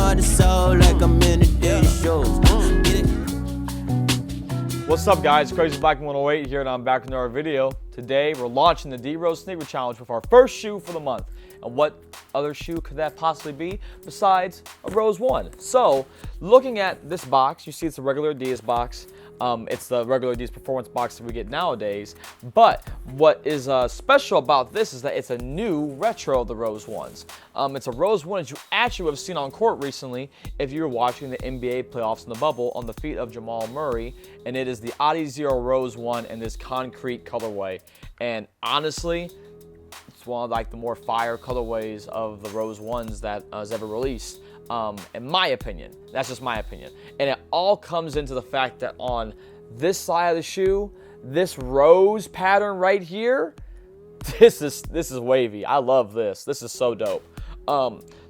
heart and soul like I'm in the daily shows. What's up, guys? Crazy Black 108 here, and I'm back with another video. Today, we're launching the D-Rose Sneaker Challenge with our first shoe for the month. And what other shoe could that possibly be besides a Rose 1? So, looking at this box, you see it's a regular Adidas box. It's the regular Adidas performance box that we get nowadays. But what is special about this is that it's a new retro of the Rose 1s. It's a Rose 1 that you actually would have seen on court recently if you were watching the NBA playoffs in the bubble on the feet of Jamal Murray. And it is the Adizero Rose 1 in this concrete colorway. And honestly, it's one of like the more fire colorways of the Rose 1s that has ever released. In my opinion. That's just my opinion. And it all comes into the fact that on this side of the shoe, this rose pattern right here, this is wavy. I love this. This is so dope.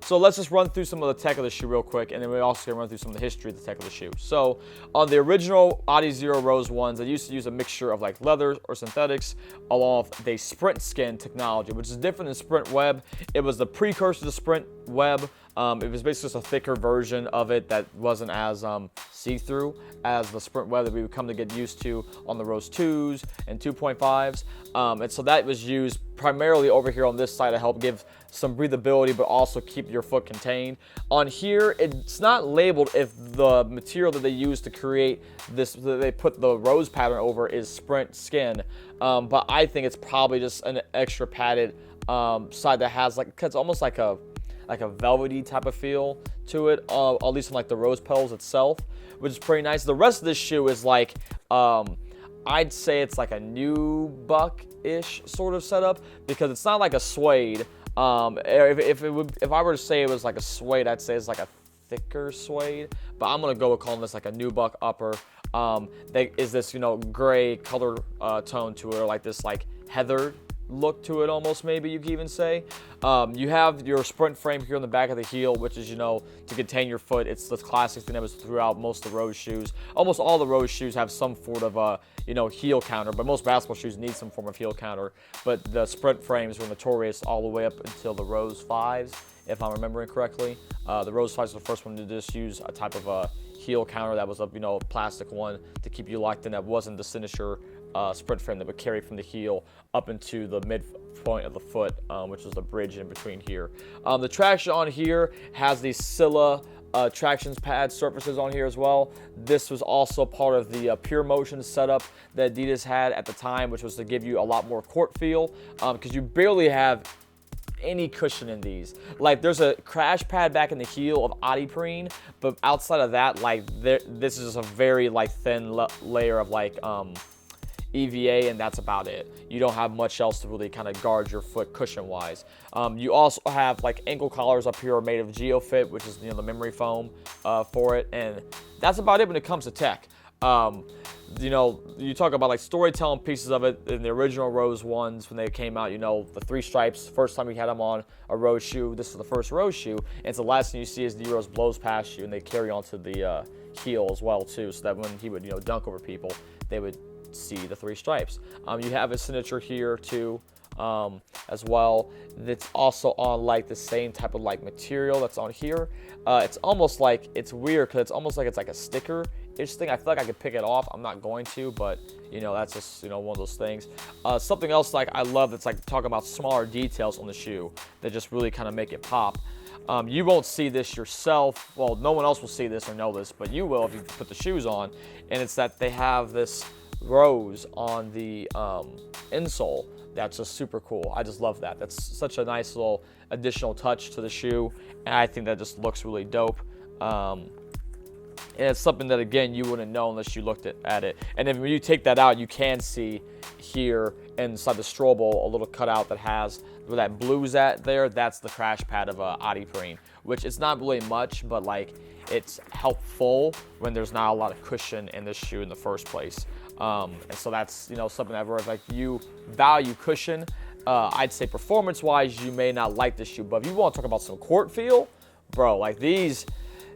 So let's just run through some of the tech of the shoe real quick, and then we're also gonna run through some of the history of the tech of the shoe. So on the original Adizero Rose 1s, they used to use a mixture of like leather or synthetics along with the Sprint Skin technology, which is different than Sprint Web. It was the precursor to Sprint Web. It was basically just a thicker version of it that wasn't as see-through as the Sprint Web that we would come to get used to on the Rose 2s and 2.5s. And so that was used primarily over here on this side to help give some breathability, but also keep your foot contained. On here, it's not labeled if the material that they use to create this, that they put the rose pattern over, is Sprint Skin. But I think it's probably just an extra padded side that has like, it's almost like a velvety type of feel to it, at least on like the rose petals itself, which is pretty nice. The rest of this shoe is like, I'd say it's like a new buck-ish sort of setup, because it's not like a suede. If I were to say it was like a suede, I'd say it's like a thicker suede, but I'm gonna go with calling this like a new buck upper. There is this, gray color tone to it, or like this like heathered look to it almost, maybe you could even say. You have your sprint frame here on the back of the heel, which is, to contain your foot. It's the classic thing that was throughout most of the Rose shoes. Almost all the Rose shoes have some sort of heel counter, but most basketball shoes need some form of heel counter. But the sprint frames were notorious all the way up until the Rose 5s, if I'm remembering correctly. The Rose 5s were the first one to just use a type of a heel counter that was a plastic one to keep you locked in, that wasn't the signature sprint frame that would carry from the heel up into the midpoint of the foot, which is the bridge in between here. The traction on here has these Scylla traction pad surfaces on here as well. This was also part of the Pure Motion setup that Adidas had at the time, which was to give you a lot more court feel, because you barely have any cushion in these. Like, there's a crash pad back in the heel of Adiprene, but outside of that, like, this is just a very like thin layer of like EVA, and that's about it. You don't have much else to really kind of guard your foot cushion wise. You also have like ankle collars up here are made of GeoFit, which is the memory foam for it, and that's about it when it comes to tech. You talk about like storytelling pieces of it in the original Rose 1s when they came out, the 3 stripes, first time we had them on a Rose shoe. This is the first Rose shoe, and it's the last thing you see is D-Rose blows past you, and they carry onto the heel as well too, so that when he would dunk over people, they would see the 3 stripes. You have a signature here too, as well, that's also on like the same type of like material that's on here. It's almost like, it's weird because it's almost like it's like a sticker-ish thing. I feel like I could pick it off. I'm not going to, but that's just one of those things. Something else like I love that's like talking about smaller details on the shoe that just really kind of make it pop. You won't see this yourself. Well, no one else will see this or know this, but you will if you put the shoes on. And it's that they have this rose on the insole. That's just super cool. I just love that. That's such a nice little additional touch to the shoe, and I think that just looks really dope. And it's something that, again, you wouldn't know unless you looked at it. And then when you take that out, you can see here inside the strobo a little cutout that has where that blue's at there. That's the crash pad of Adiprene, which it's not really much, but like it's helpful when there's not a lot of cushion in this shoe in the first place. And so that's something that where like you value cushion. I'd say performance-wise, you may not like this shoe, but if you want to talk about some court feel, bro, like these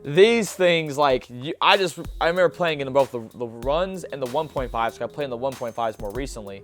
things, like I remember playing in both the runs and the 1.5s. So I played in the 1.5s more recently.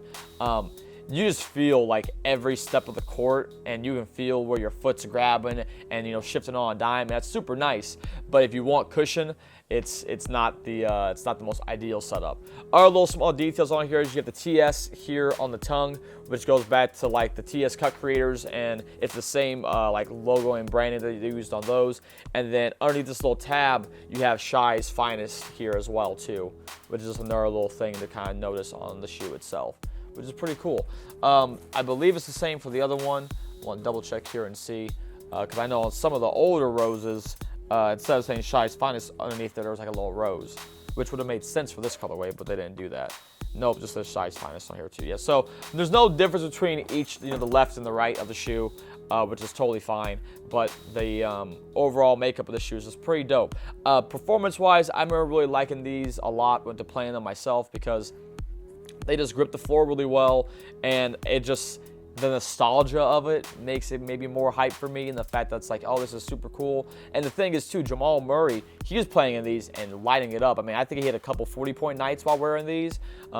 you just feel like every step of the court, and you can feel where your foot's grabbing and, you know, shifting on a dime. That's super nice. But if you want cushion, it's not the most ideal setup. Other little small details on here is you get the TS here on the tongue, which goes back to like the TS cut creators, and it's the same like logo and branding that they used on those. And then underneath this little tab, you have Shy's Finest here as well too, which is another little thing to kind of notice on the shoe itself, which is pretty cool. I believe it's the same for the other one. I want to double check here and see, because I know on some of the older roses, instead of saying Shy's Finest, underneath there was like a little rose, which would have made sense for this colorway, but they didn't do that. Nope, just says Shy's Finest on here too. Yeah, so there's no difference between each, you know, the left and the right of the shoe, which is totally fine. But the overall makeup of the shoes is pretty dope. Performance-wise, I remember really liking these a lot when playing them myself, because they just grip the floor really well, and it just, the nostalgia of it makes it maybe more hype for me, and the fact that it's like, oh, this is super cool. And the thing is too, Jamal Murray, he was playing in these and lighting it up. I mean, I think he had a couple 40-point nights while wearing these.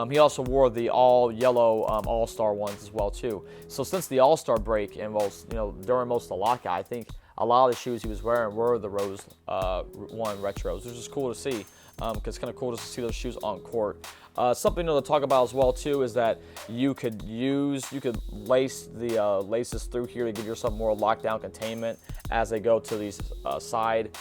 He also wore the all yellow All-Star ones as well too. So since the All-Star break, and well, you know, during most of the lockout, I think a lot of the shoes he was wearing were the Rose 1 retros, which is cool to see. Because it's kind of cool just to see those shoes on court. Something to talk about as well too is that you could lace the laces through here to give yourself more lockdown containment as they go to these side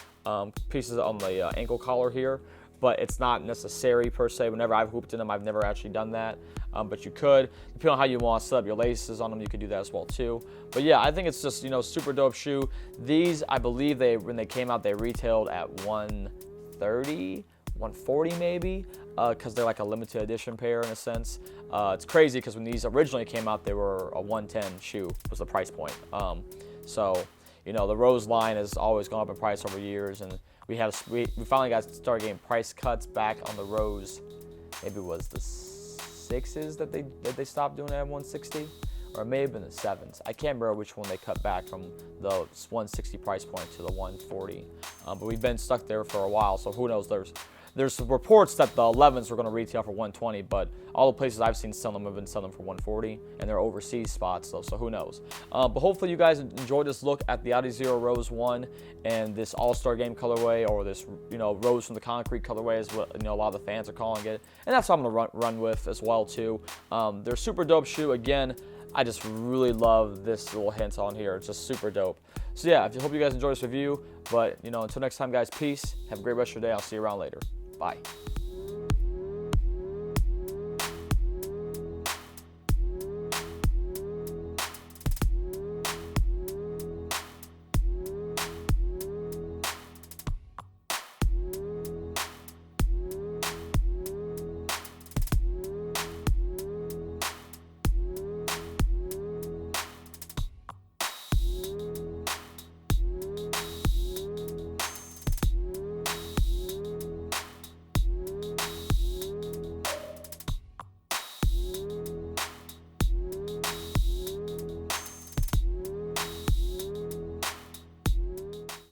pieces on the ankle collar here. But it's not necessary per se. Whenever I've hooped in them, I've never actually done that. But you could, depending on how you want to set up your laces on them, you could do that as well too. But yeah, I think it's just, you know, super dope shoe. These, I believe when they came out, they retailed at $130. 140 maybe, because they're like a limited edition pair in a sense. It's crazy because when these originally came out, they were a 110 shoe was the price point. So, you know, the Rose line has always gone up in price over years, and we finally started getting price cuts back on the Rose. Maybe it was the 6s that they stopped doing it at 160, or it may have been the 7s. I can't remember which one they cut back from the 160 price point to the 140. But we've been stuck there for a while, so who knows? There's some reports that the 11s were going to retail for 120, but all the places I've seen sell them have been selling them for 140, and they're overseas spots, so who knows. But hopefully you guys enjoyed this look at the Adizero Rose 1 and this All-Star Game colorway, or this, you know, Rose from the Concrete colorway is what, you know, a lot of the fans are calling it, and that's what I'm going to run with as well too. They're super dope shoe. Again, I just really love this little hint on here. It's just super dope. So yeah, I hope you guys enjoyed this review. But, you know, until next time, guys, peace. Have a great rest of your day. I'll see you around later. Bye.